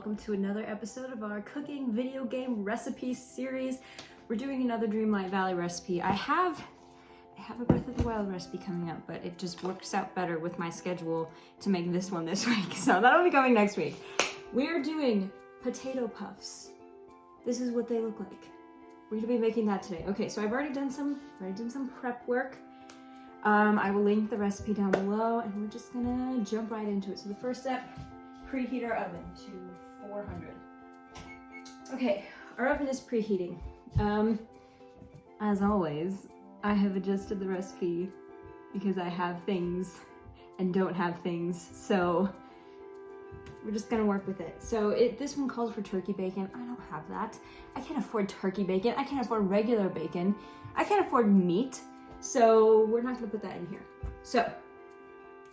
welcome to another episode of our cooking video game recipe series. We're doing another Dreamlight Valley recipe. I have a Breath of the Wild recipe coming up, but it just works out better with my schedule to make this one this week, so that'll be coming next week. We're doing potato puffs. This is what they look like. We're gonna be making that today. Okay, so I've already done some prep work. I will link the recipe down below, and we're just gonna jump right into it. So the first step, preheat our oven to 400. Okay, our oven is preheating. As always, I have adjusted the recipe because I have things and don't have things, so we're just gonna work with it. So this one calls for turkey bacon. I don't have that. I can't afford turkey bacon. I can't afford regular bacon. I can't afford meat, so we're not gonna put that in here. So,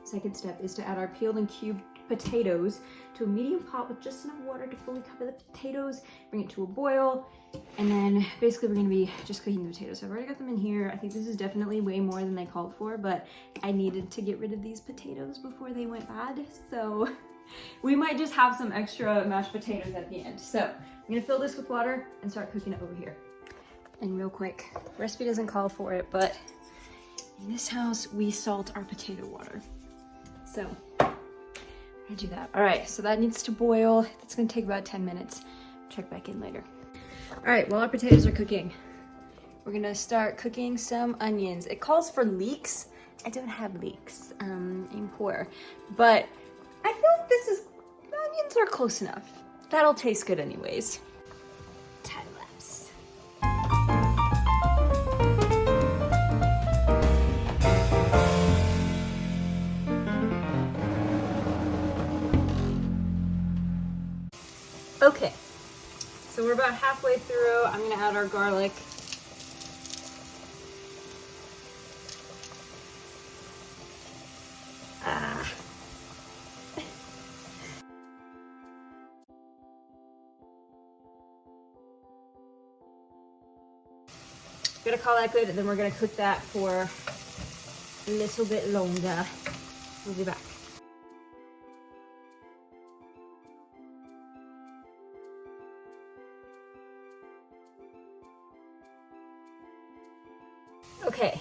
second step is to add our peeled and cubed potatoes to a medium pot with just enough water to fully cover the potatoes, bring it to a boil, and then basically we're gonna be just cooking the potatoes. So I've already got them in here. I think this is definitely way more than they called for, but I needed to get rid of these potatoes before they went bad, so we might just have some extra mashed potatoes at the end. So I'm gonna fill this with water and start cooking it over here. And real quick, the recipe doesn't call for it, but in this house, we salt our potato water. So I do that. All right, so that needs to boil. That's gonna take about 10 minutes. Check back in later. All right, while our potatoes are cooking, we're gonna start cooking some onions. It calls for leeks. I don't have leeks, I'm poor. But I feel like the onions are close enough. That'll taste good anyways. Time lapse. Okay, so we're about halfway through. I'm gonna add our garlic. Gonna call that good, and then we're gonna cook that for a little bit longer. We'll be back. Okay,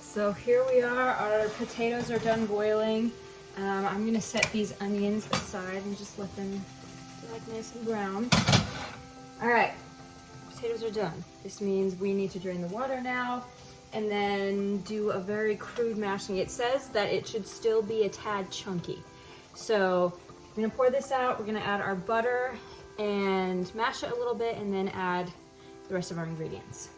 so here we are. Our potatoes are done boiling. I'm gonna set these onions aside and just let them get nice and brown. All right, potatoes are done. This means we need to drain the water now and then do a very crude mashing. It says that it should still be a tad chunky. So I'm gonna pour this out. We're gonna add our butter and mash it a little bit and then add the rest of our ingredients.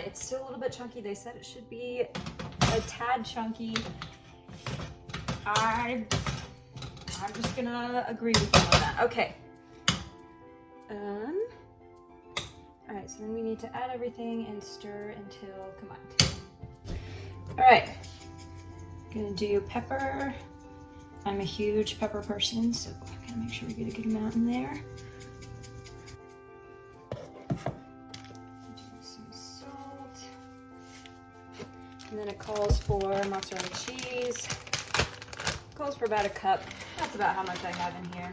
It's still a little bit chunky. They said it should be a tad chunky. I'm just gonna agree with them on that. Okay. All right, so then we need to add everything and stir until combined. All right, gonna do pepper. I'm a huge pepper person, so I gotta make sure we get a good amount in there. And then it calls for mozzarella cheese. It calls for about a cup. That's about how much I have in here.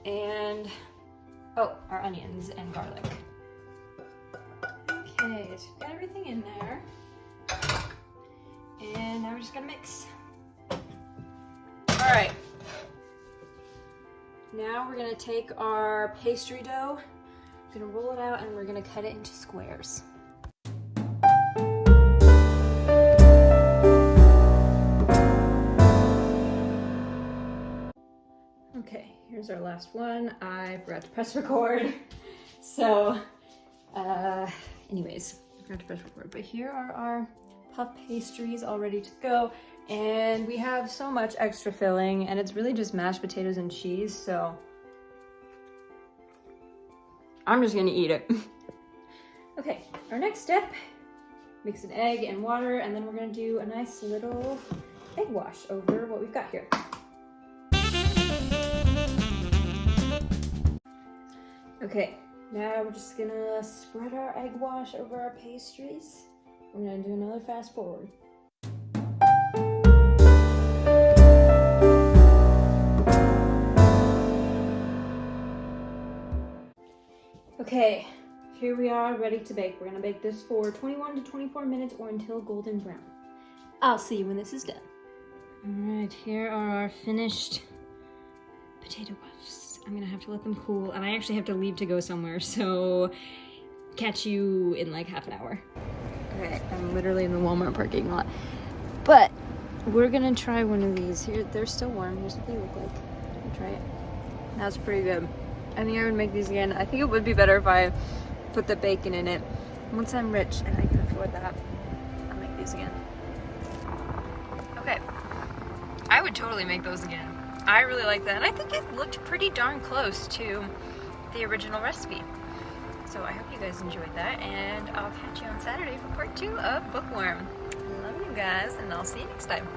And, oh, our onions and garlic. Okay, so we've got everything in there. And now we're just gonna mix. All right. Now we're gonna take our pastry dough, we're gonna roll it out, and we're gonna cut it into squares. Okay, here's our last one. I forgot to press record. So, anyways, I forgot to press record. But here are our puff pastries all ready to go. And we have so much extra filling, and it's really just mashed potatoes and cheese, so I'm just gonna eat it. Okay, our next step, mix an egg and water, and then we're gonna do a nice little egg wash over what we've got here. Okay, now we're just gonna spread our egg wash over our pastries. We're gonna do another fast forward. Okay, here we are ready to bake. We're gonna bake this for 21 to 24 minutes or until golden brown. I'll see you when this is done. All right, here are our finished potato puffs. I'm gonna have to let them cool, and I actually have to leave to go somewhere, so catch you in like half an hour. Okay, I'm literally in the Walmart parking lot, but we're gonna try one of these. Here, they're still warm. Here's what they look like. I'll try it. That's pretty good. I think I would make these again. I think it would be better if I put the bacon in it. Once I'm rich and I can afford that, I'll make these again. Okay, I would totally make those again. I really like that, and I think it looked pretty darn close to the original recipe. So I hope you guys enjoyed that, and I'll catch you on Saturday for part 2 of Bookworm. Love you guys, and I'll see you next time.